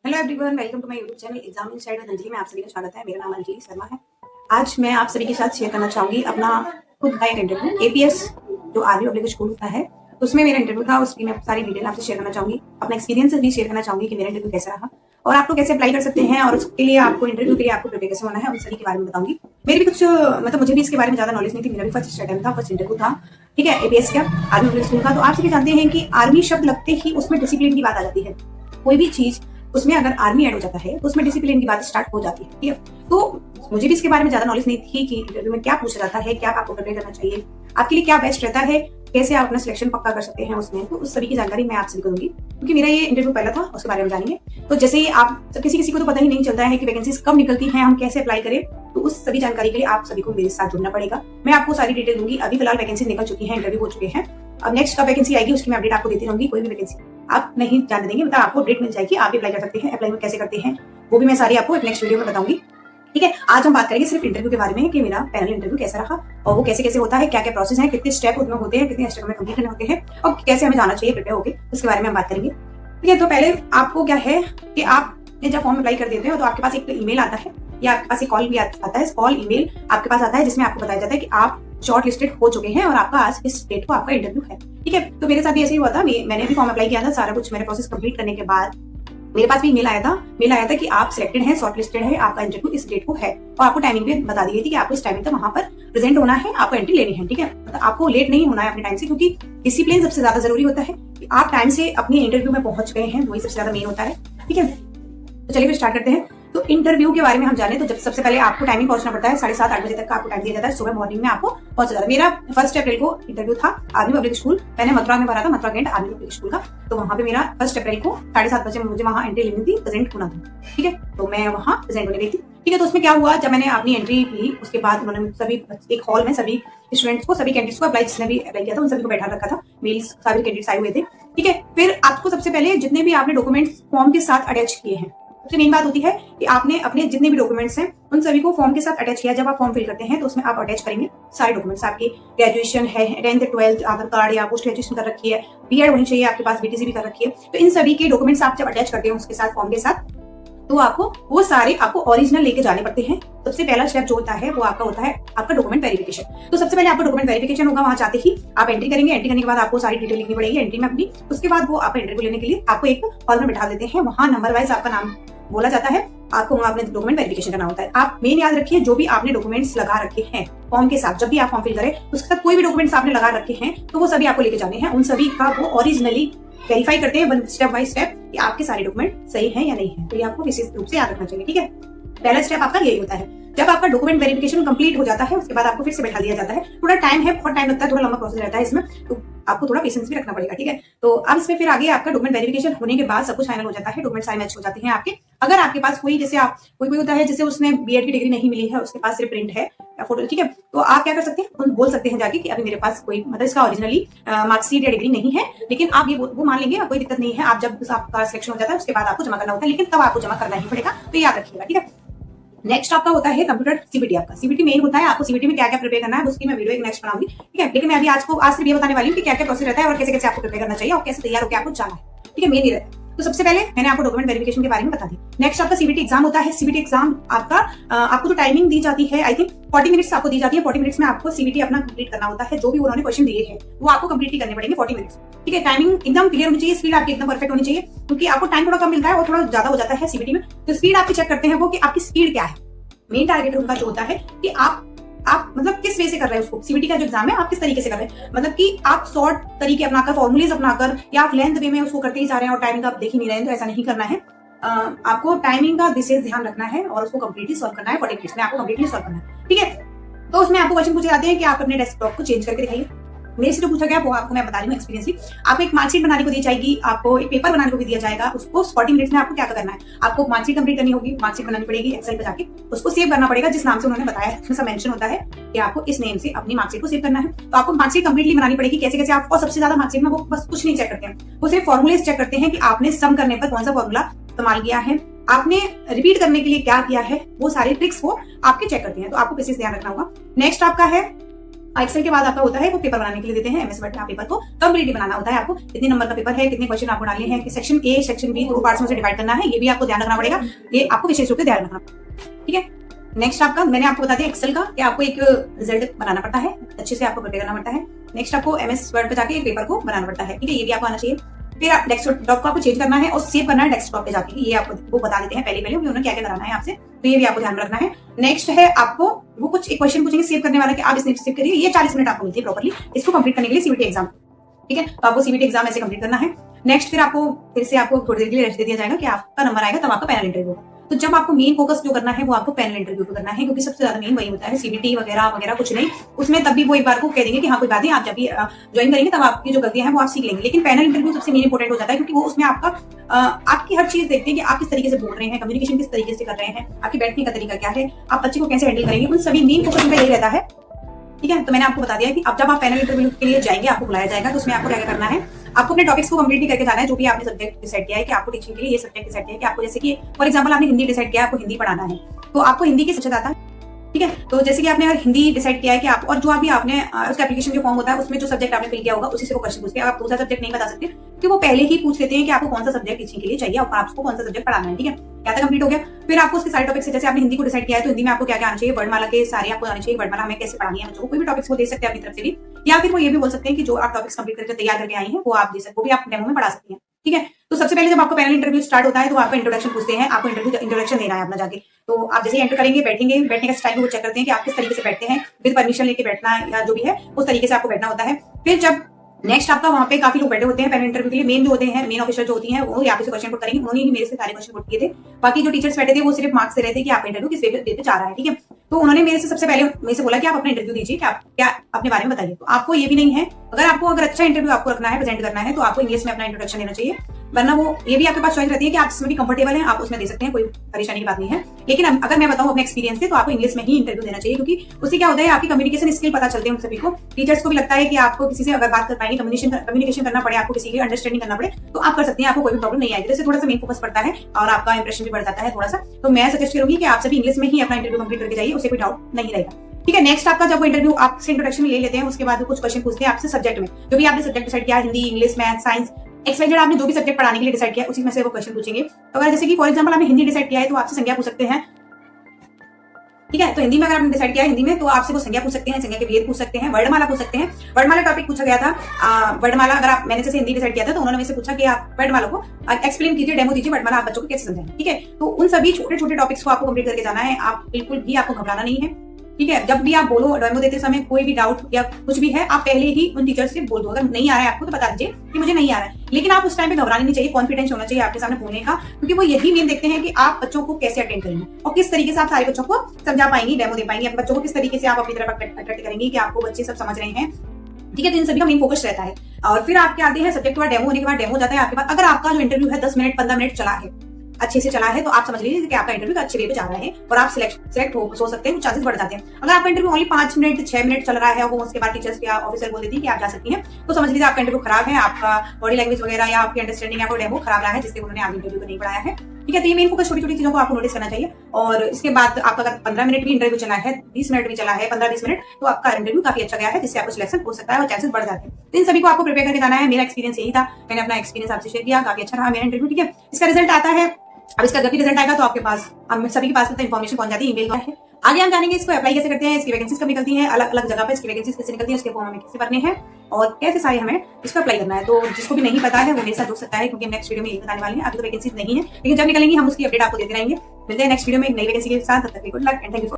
Hello everyone, welcome to my YouTube channel exam inside with Anjali में आप सभी का स्वागत है। मेरा नाम अंजलि शर्मा है। आज मैं आप सभी के साथ शेयर करना चाहूंगी अपना खुद का एक इंटरव्यू। एपीएस जो आर्मी पब्लिक स्कूल होता है उसमें मेरा इंटरव्यू था। उसकी मैं सारी डिटेल आपसे शेयर करना चाहूंगी, अपना एक्सपीरियंस भी शेयर करना चाहूंगी कि मेरा इंटरव्यू कैसा रहा और आप लोग कैसे अप्लाई कर सकते हैं और उसके लिए आपको इंटरव्यू के लिए आपको प्रिपेयर कैसे होना है उन सभी के बारे में बताऊंगी। मेरी भी कुछ मुझे भी इसके बारे में ज्यादा नॉलेज नहीं थी। मेरा भी फर्स्ट अटेम्प्ट था, फर्स्ट इंटरव्यू था, ठीक है, एपीएस का आर्मी पब्लिक स्कूल का। तो आप सभी जानते हैं कि आर्मी शब्द लगते ही उसमें डिसिप्लिन की बात आ जाती है। कोई भी चीज उसमें अगर आर्मी ऐड हो जाता है तो उसमें डिसिप्लिन की बात स्टार्ट हो जाती है, ठीक है। तो मुझे भी इसके बारे में ज्यादा नॉलेज नहीं थी कि इंटरव्यू में क्या पूछा जाता है, क्या आपको प्रिपेयर करना चाहिए, आपके लिए क्या बेस्ट रहता है, कैसे आप अपना सिलेक्शन पक्का कर सकते हैं उसमें। तो उस सभी की जानकारी मैं आप सभी को दूंगी क्योंकि मेरा ये इंटरव्यू पहला था, उसके बारे में जानेंगे। तो जैसे ही आप किसी को तो पता ही नहीं चलता है कि वैकेंसीज कब निकलती हैं, हम कैसे अप्लाई करें, तो उस सभी जानकारी के लिए आप सभी को मेरे साथ जुड़ना पड़ेगा। मैं आपको सारी डिटेल दूंगी। अभी फिलहाल वैकेंसी निकल चुकी है, इंटरव्यू हो चुके हैं। अब नेक्स्ट कब वैकेंसी आएगी उसकी मैं अपडेट आपको देती रहूंगी। कोई भी वैकेंसी आप नहीं जानने देंगे, मतलब आपको अपडेट मिल जाएगी, आप भी अप्लाई कर सकते हैं। अप्लाई में कैसे करते हैं वो भी मैं सारी आपको एक नेक्स्ट वीडियो में बताऊंगी, ठीक है। आज हम बात करेंगे सिर्फ इंटरव्यू के बारे में कि मेरा पैनल इंटरव्यू कैसा रहा और वो कैसे कैसे होता है, क्या क्या प्रोसेस है, कितने स्टेप उसमें होते हैं, कितने स्टेप में कंप्लीट करने होते हैं और कैसे हमें जाना चाहिए प्रिपेयर होकर, उसके बारे में हम बात करेंगे, ठीक है। तो पहले आपको क्या है कि आप जब फॉर्म अप्लाई कर देते हो तो आपके पास एक ईमेल आता है या आपके पास एक कॉल भी आता है। कॉल ईमेल आपके पास आता है जिसमें आपको बताया जाता है कि आप शॉर्ट लिस्टेड हो चुके हैं और आपका आज इस डेट को आपका इंटरव्यू है, ठीक है। तो मेरे साथ भी ऐसे ही हुआ था। मैंने भी फॉर्म अप्लाई किया था, सारा कुछ मैंने प्रोसेस कंप्लीट करने के बाद मेरे पास भी मेल आया था कि आप सिलेक्टेड हैं, शॉर्ट लिस्टेड है, आपका इंटरव्यू इस डेट को है और आपको टाइमिंग भी बता दी गई थी कि आपको इस टाइमिंग तक वहां पर प्रेजेंट होना है, आपको एंट्री लेनी है, ठीक है। मतलब आपको लेट नहीं होना है अपने टाइम से, क्योंकि डिसिप्लिन सबसे ज्यादा जरूरी होता है कि आप टाइम से अपने इंटरव्यू में पहुंच गए हैं, वही सबसे ज्यादा मेन होता है, ठीक है। तो चलिए फिर स्टार्ट करते हैं। तो इंटरव्यू के बारे में हम जाने तो जब सबसे पहले आपको टाइमिंग पहुंचना पड़ता है, 7:30-8 बजे तक का आपको टाइम दिया जाता है। सुबह मॉर्निंग में आपको पहुंच जाता है। मेरा 1 अप्रैल को इंटरव्यू था आर्मी पब्लिक स्कूल, मैंने मथुरा में भरा था, Mathura cantt army public school का। तो वहां पे मेरा 1 अप्रैल को 7:30 बजे मुझे वहां एंट्री लेनी थी, प्रेजेंट होना था, ठीक है। तो मैं वहां प्रेजेंट होने गई थी, ठीक है। तो उसमें क्या हुआ, जब मैंने अपनी एंट्री ली उसके बाद उन्होंने सभी एक हॉल में सभी स्टूडेंट्स को, सभी कैंडिडेट्स को, अप्लाई जिसने भी अप्लाई किया था उन सभी को बैठा रखा था। मेल्स सभी कैंडिडेट्स आए हुए थे, ठीक है। फिर आपको सबसे पहले जितने भी आपने डॉक्यूमेंट्स फॉर्म के साथ अटैच किए हैं, सबसे मेन बात होती है कि आपने अपने जितने भी डॉक्यूमेंट्स हैं उन सभी को फॉर्म के साथ अटैच किया। जब आप फॉर्म फिल करते हैं तो उसमें आप अटैच करेंगे सारे डॉक्यूमेंट्स। आपकी ग्रेजुएशन है, 10th 12th आधार कार्ड या पोस्ट ग्रेजुएशन कर रखी है, बीएड होनी चाहिए आपके पास, बीटीसी भी कर रखी है। तो इन सभी के डॉक्यूमेंट्स आप जब अटैच करते हैं उसके साथ, फॉर्म के साथ, तो आपको वो सारे आपको ओरिजिनल लेके जाने पड़ते हैं। सबसे पहला स्टेप जो होता है वो आपका होता है आपका डॉक्यूमेंट वेरिफिकेशन। तो सबसे पहले आपका डॉक्यूमेंट वेरिफिकेशन होगा। वहां जाते ही आप एंट्री करेंगे, एंट्री करने के बाद आपको सारी डिटेल लिखनी पड़ेगी एंट्री में अपनी। उसके बाद वो आप इंटरव्यू लेने के लिए आपको एक हॉल में बैठा देते हैं, वहां नंबर वाइज आपका नाम बोला जाता है, आपको वहां अपने डॉक्यूमेंट वेरिफिकेशन करना होता है। आप मेन याद रखिए, जो भी आपने डॉक्यूमेंट्स लगा रखे हैं फॉर्म के साथ, जब भी आप फॉर्म फिल करें उसके साथ कोई भी डॉक्यूमेंट्स आपने लगा रखे हैं तो वो सभी आपको लेके जाने हैं। उन सभी का वो ओरिजिनली वेरीफाई करते हैं स्टेप बाय स्टेप कि आपके सारे डॉक्यूमेंट सही हैं या नहीं है। तो ये आपको विशेष रूप से याद रखना चाहिए, ठीक है। पहला स्टेप आपका यही होता है। जब आपका डॉक्यूमेंट वेरिफिकेशन कंप्लीट हो जाता है उसके बाद आपको फिर से बैठा दिया जाता है। थोड़ा टाइम है, बहुत टाइम लगता है, थोड़ा लंबा प्रोसेस रहता है इसमें, तो आपको थोड़ा पेशेंस भी रखना पड़ेगा, ठीक है। तो अब इसमें फिर आगे आपका डॉक्यूमेंट वेरिफिकेशन होने के बाद सब कुछ फाइनल हो जाता है, डॉक्यूमेंट सारे मैच हो जाते हैं आपके। अगर आपके पास कोई, जैसे आप कोई होता है जैसे उसने बीएड की डिग्री नहीं मिली है, उसके पास सिर्फ प्रिंट है या फोटो, ठीक है, तो आप क्या कर सकते हैं, बोल सकते हैं जाके कि अभी मेरे पास कोई, मतलब इसका ओरिजिनली मार्कशीट या डिग्री नहीं है, लेकिन आप ये वो मान लेंगे, कोई दिक्कत नहीं है। आप जब आपका सिलेक्शन हो जाता है उसके बाद आपको जमा करना होता है, लेकिन तब आपको जमा करना ही पड़ेगा, तो याद रखिएगा, ठीक है। नेक्स्ट आपका होता है कंप्यूटर सीबीटी। आपका सीबीटी मेन होता है, आपको सीबीटी में क्या क्या प्रिपेयर करना है उसकी मैं वीडियो एक नेक्स्ट बनाऊंगी, ठीक है। लेकिन मैं अभी आज सिर्फ ये बताने वाली हूँ कि क्या क्या प्रोसेस रहता है और कैसे कैसे आपको प्रिपेयर करना चाहिए और कैसे तैयार होकर आपको जाना है, ठीक है, मेन ही रहता है। तो सबसे पहले मैंने आपको डॉक्यूमेंट वेरिफिकेशन के बारे में बता दी। नेक्स्ट आपका सीबीटी एग्जाम होता है। सीबीटी एग्जाम आपका आपको जो टाइमिंग दी जाती है, आई थिंक 40 मिनट्स आपको दी जाती है। 40 मिनट्स में आपको सीबीटी अपना कंप्लीट करना होता है। जो भी उन्होंने क्वेश्चन दिए हैं वो आपको कंप्लीट ही करने पड़ेंगे 40 मिनट्स, ठीक है। टाइमिंग एकदम क्लियर होनी चाहिए, स्पीड आपकी एकदम परफेक्ट होनी चाहिए, क्योंकि आपको टाइम थोड़ा कम मिलता है और थोड़ा ज्यादा हो जाता है सीबीटी में। तो स्पीड आपकी चेक करते हैं वो कि आपकी स्पीड क्या है। मेन टारगेट उनका जो होता है कि आप मतलब किस वे से कर रहे हैं उसको। सीबीटी का जो एग्जाम है आप किस तरीके से कर रहे हैं, मतलब कि आप शॉर्ट तरीके अपनाकर, फॉर्मुलेज अपनाकर, या आप लेंथ वे में उसको करते ही जा रहे हैं और टाइमिंग आप देख ही नहीं रहे हैं, तो ऐसा नहीं करना है। आपको टाइमिंग का विशेष ध्यान रखना है और उसको कंप्लीटली सॉल्व करना है। 40 मिनट्स में आपको कंप्लीटली सॉल्व करना है, ठीक है। तो उसमें आपको क्वेश्चन पूछे जाते हैं कि आप अपने डेस्कटॉप को चेंज करके दिखाइए। मेरे से जो पूछा गया वो आपको मैं बता रही हूँ एक्सपीरियंसली। आपको एक मार्कशीट बनाने को दी जाएगी, आपको एक पेपर बनाने को भी दिया जाएगा। उसको 40 मिनट्स में आपको क्या करना है, आपको मार्कशीट कंप्लीट करनी होगी, मार्कशीट बनानी पड़ेगी एक्सेल पे जाके, उसको सेव करना पड़ेगा जिस नाम से उन्होंने बताया। उसमें सब मेंशन होता है कि आपको इस नेम से अपनी मार्कशीट को सेव करना है। तो आपको मार्कशीट कंप्लीटली बनानी पड़ेगी। कैसे कैसे आप, और सबसे ज्यादा मार्कशीट में वो बस कुछ नहीं चेक करते हैं, वो सिर्फ फॉर्मुलेज चेक करते हैं कि आपने सम करने पर कौन सा फॉर्मूला इस्तेमाल किया है, आपने रिपीट करने के लिए क्या किया है, वो सारे ट्रिक्स वो आपके चेक करते हैं। तो आपको विशेष ध्यान रखना होगा। नेक्स्ट आपका है एक्सेल के बाद आपका होता है वो पेपर बनाने के लिए देते हैं एमएस वर्ड में। पेपर को कंप्लीटली बनाना होता है आपको, कितने नंबर का पेपर है, कितने क्वेश्चन आपको डालने हैं, section A section B 2 parts में से डिवाइड करना है, ये भी आपको ध्यान रखना पड़ेगा, ये आपको विशेष रूप से ध्यान रखना। ठीक है, नेक्स्ट आपका मैंने आपको बता दिया एक्सेल का कि आपको एक रिजल्ट बनाना पड़ता है, अच्छे से आपको प्रिपेयर करना पड़ता है। नेक्स्ट आपको एमएस वर्ड पे जाके एक पेपर को बनाना पड़ता है। ठीक है, ये भी आपको आना चाहिए। फिर डेस्कटॉप को आपको चेंज करना है और सेव करना है डेस्कटॉप पे जाके, ये आपको वो बता देते हैं पहले उन्होंने क्या क्या कराना है आपसे, तो ये भी आपको ध्यान रखना है। नेक्स्ट है आपको वो कुछ एक क्वेश्चन पूछेंगे सेव करने वाला कि आप इसने सेव करिए, ये 40 मिनट आपको मिलती है प्रॉपर्ली इसको कंप्लीट करने के लिए सीबीटी एग्जाम। ठीक है, तो आपको सीबीटी एग्जाम ऐसे कंप्लीट करना है। नेक्स्ट फिर आपको फिर से आपको थोड़ी देर के लिए रेस्ट दे दिया जाएगा कि आपका नंबर आएगा तब आपका पैनल इंटरव्यू होगा। तो जब आपको मेन फोकस जो करना है वो आपको पैनल इंटरव्यू पे करना है, क्योंकि सबसे ज्यादा मेन वही होता है, सीबीटी वगैरह वगैरह कुछ नहीं, उसमें तब भी वो एक बार को कह देंगे कि हाँ कोई बात नहीं, आप जब भी ज्वाइन करेंगे तब आपकी जो गलतियां हैं वो आप सीख लेंगे। लेकिन पैनल इंटरव्यू सबसे मेन इंपॉर्टेंट हो जाता है, क्योंकि वो उसमें आपका आपकी हर चीज देखते हैं कि आप किस तरीके से बोल रहे हैं, कम्युनिकेशन किस तरीके से कर रहे हैं, आपके बैठने का तरीका क्या है, आप बच्चे को कैसे हैंडल करेंगे, उन सभी मेन फोकस उनका यही रहता है। ठीक है, तो मैंने आपको बता दिया कि अब जब आप पैनल इंटरव्यू के लिए जाएंगे आपको बुलाया जाएगा, तो उसमें आपको क्या करना है, आपको अपने टॉपिक्स को कंप्लीट करके जाना है, जो भी आपने सब्जेक्ट डिसाइड किया है कि आपको टीचिंग के लिए ये सब्जेक्ट डिसाइड किया है कि आपको, जैसे कि फॉर एग्जांपल आपने हिंदी डिसाइड किया है, आपको हिंदी पढ़ाना है, तो आपको हिंदी की शिक्षक आता है। ठीक है, तो जैसे कि आपने अगर हिंदी डिसाइड किया है कि आप, और जो अभी आपने उसका एप्लीकेशन जो फॉर्म होता है उसमें जो सब्जेक्ट आपने फिल किया होगा उसी से वो क्वेश्चन पूछते हैं। आप दूसरा सब्जेक्ट नहीं बता सकते कि वो पहले ही पूछ लेते हैं कि आपको कौन सा सब्जेक्ट टीचिंग के लिए चाहिए और आपको कौन सा सब्जेक्ट पढ़ाना है। ठीक है, क्या कंप्लीट हो गया। फिर आपको उसके सारे टॉपिक से, जैसे आपने हिंदी को डिसाइड किया है तो हिंदी में आपको क्या क्या आना चाहिए, वर्णमाला के सारे आपको आने चाहिए, वर्णमाला हमें कैसे पढ़ानी है बच्चों को, कोई भी टॉपिक्स को दे सकते हैं अपनी तरफ से भी, या फिर वो ये भी बोल सकते हैं कि जो आप टॉपिक्स कंप्लीट करके तैयार करके आई हैं वो आप दे सकते, वो भी आप डेमो में पढ़ा सकती हैं। ठीक है, तो सबसे पहले जब आपका पैनल इंटरव्यू स्टार्ट होता है तो आपको इंट्रोडक्शन पूछते हैं, आपको इंट्रोडक्शन देना है अपना जाके। तो आप जैसे एंटर करेंगे, बैठेंगे, बैठने का स्टाइल वो चेक करते हैं कि आप किस तरीके से बैठते हैं, विद परमिशन लेके बैठना या जो भी है उस तरीके से आपको बैठना होता है। फिर जब नेक्स्ट आपका वहां पे काफी लोग बैठे होते हैं पैनल इंटरव्यू के लिए, मेन जो होते हैं, मेन ऑफिसर जो होती हैं वो यहाँ पे क्वेश्चन पुट करेंगे, उन्होंने ही मेरे से सारे क्वेश्चन पुट किए थे। बाकी जो टीचर्स बैठे थे वो सिर्फ मार्क्स दे रहे थे कि आप इंटरव्यू किस वे पे जा रहा है। ठीक है, तो उन्होंने मेरे से सबसे पहले मेरे से बोला कि आप अपना इंटरव्यू दीजिए, कि आप क्या अपने बारे में बताइए। तो आपको ये भी नहीं है, अगर अच्छा इंटरव्यू आपको रखना है, प्रेजेंट करना है, तो आपको इंग्लिश में अपना इंट्रोडक्शन देना चाहिए, वरना वो ये भी आपके पास चॉइस रहती है कि आप जिसमें भी कंफर्टेबल हैं आप उसमें दे सकते हैं, कोई परेशानी की बात नहीं है। लेकिन अगर मैं बताऊं अपने एक्सपीरियंस से तो आपको इंग्लिश में ही इंटरव्यू देना चाहिए, क्योंकि उससे क्या होता है आपकी कम्युनिकेशन स्किल पता चलते हैं उन सभी को, टीचर्स को भी लगता है कि आपको किसी से अगर बात कर पाएंगे, कम्युनिकेशन करना पड़े, आपको किसी की अंडरस्टैंडिंग करना पड़े तो आप कर सकते हैं, आपको कोई भी प्रॉब्लम नहीं आएगी। जैसे थोड़ा सा मेन फोकस पड़ता है और आपका इंप्रेशन भी बढ़ जाता है थोड़ा सा, तो मैं सजेस्ट करूंगी कि आप सभी इंग्लिश में ही अपना इंटरव्यू कंप्लीट करके जाइए, उससे कोई डाउट नहीं रहेगा। ठीक है, नेक्स्ट आपका जब वो इंटरव्यू आपसे इंट्रोडक्शन ले लेते हैं उसके बाद कुछ क्वेश्चन पूछते हैं आपसे सब्जेक्ट में, जो भी आपने सब्जेक्ट डिसाइड किया, Hindi, English, math, science, XYZ आपने जो भी सब्जेक्ट पढ़ाने के लिए डिसाइड किया उसी में से वो क्वेश्चन पूछेंगे। तो अगर जैसे कि फॉर एग्जांपल आपने हिंदी डिसाइड किया है तो आपसे संज्ञा पूछ सकते हैं। ठीक है, तो हिंदी में अगर आपने डिसाइड किया है हिंदी में तो आपसे वो संज्ञा पूछ सकते हैं, संज्ञा के भेद पूछ सकते हैं, वर्णमाला पूछ सकते हैं। वर्णमाला टॉपिक पूछा गया था, वर्णमाला अगर आप, मैंने जैसे हिंदी डिसाइड किया था तो उन्होंने मुझसे पूछा कि आप वर्णमाला को एक्सप्लेन कीजिए, डेमो दीजिए, वर्णमाला आप बच्चों को कैसे समझाएं। ठीक है, तो उन सभी छोटे छोटे टॉपिक्स को आपको कंप्लीट करके जाना है, आप बिल्कुल भी आपको घबराना नहीं है। ठीक है, जब भी आप बोलो डेमो देते समय कोई भी डाउट या कुछ भी है आप पहले ही उन टीचर से बोल दो, अगर नहीं आ रहा है आपको तो बता दीजिए कि मुझे नहीं आ रहा है, लेकिन आप उस टाइम पे घबराना नहीं चाहिए, कॉन्फिडेंस होना चाहिए आपके सामने बोलने का, क्योंकि वो यही मेन देखते हैं कि आप बच्चों को कैसे अटेंड करेंगे और किस तरीके से आप सारे बच्चों को समझा पाएंगे, डेमो दे पाएंगे, बच्चों को किस तरीके से आप अपनी तरफ अट्रैक्ट करेंगे कि आपको बच्चे सब समझ रहे हैं। ठीक है, तो इन सभी का मेन फोकस रहता है। और फिर आपके आते हैं सब्जेक्ट वाइज डेमो, होने के बाद डेमो जाता है आपके पास। अगर आपका जो इंटरव्यू है 10 मिनट 15 मिनट चला है, अच्छे से चला है, तो आप समझ लीजिए कि आपका इंटरव्यू अच्छे वे पे जा रहा है और आप सिलेक्ट हो सकते हैं, चांसेस बढ़ जाते हैं। अगर आपका इंटरव्यू ओनली 5 मिनट 6 मिनट चल रहा है और वो उसके बाद टीचर्स या ऑफिसर बोल देती है कि आप जा सकती हैं, तो समझ लीजिए आपका इंटरव्यू खराब है, आपका बॉडी लैंग्वेज वगैरह या आपकी अंडरस्टैंडिंग या कोई डेमो खराब रहा है जिससे उन्होंने आगे इंटरव्यू को नहीं पढ़ाया है। ठीक है, तो ये मेन फोकस छोटी छोटी चीजों को आपको नोटिस करना चाहिए। और इसके बाद आपका अगर 15 मिनट भी इंटरव्यू चला है, 20 मिनट भी चला है, 15-20 मिनट, तो आपका इंटरव्यू काफी अच्छा गया है, जिससे आपको सिलेक्शन हो सकता है और चांसेस बढ़ जाते हैं। तो इन सभी को आपको प्रिपेयर करके जाना है। मेरा एक्सपीरियंस यही था, मैंने अपना एक्सपीरियंस आपसे शेयर किया, काफी अच्छा रहा मेरा इंटरव्यू। ठीक है, इसका रिजल्ट आता है, अब इसका जब भी रिजल्ट आएगा तो आपके पास, हम सभी के पास इन्फॉर्मेशन पहुंच जाती है ईमेल है। आगे हम जानेंगे इसको अप्लाई कैसे करते हैं, इसकी वैकेंसीज कब निकलती हैं, अलग अलग जगह पे इसकी वैकेंसीज कैसे निकलती है, उसके फॉर्म हमें कैसे भरने हैं और कैसे सारे हमें इसको अप्लाई करना है। तो जिसको भी नहीं पता है वो मेरे साथ जुड़ सकता है, क्योंकि नेक्स्ट वीडियो में यही बताने वाले हैं। अभी तो वैकेंसीज नहीं है, लेकिन जब निकलेंगे हम उसकी अपडेट आपको देते रहेंगे। मिलते हैं नेक्स्ट वीडियो में एक नई वैकेंसी के साथ। तब तक good luck and thank you.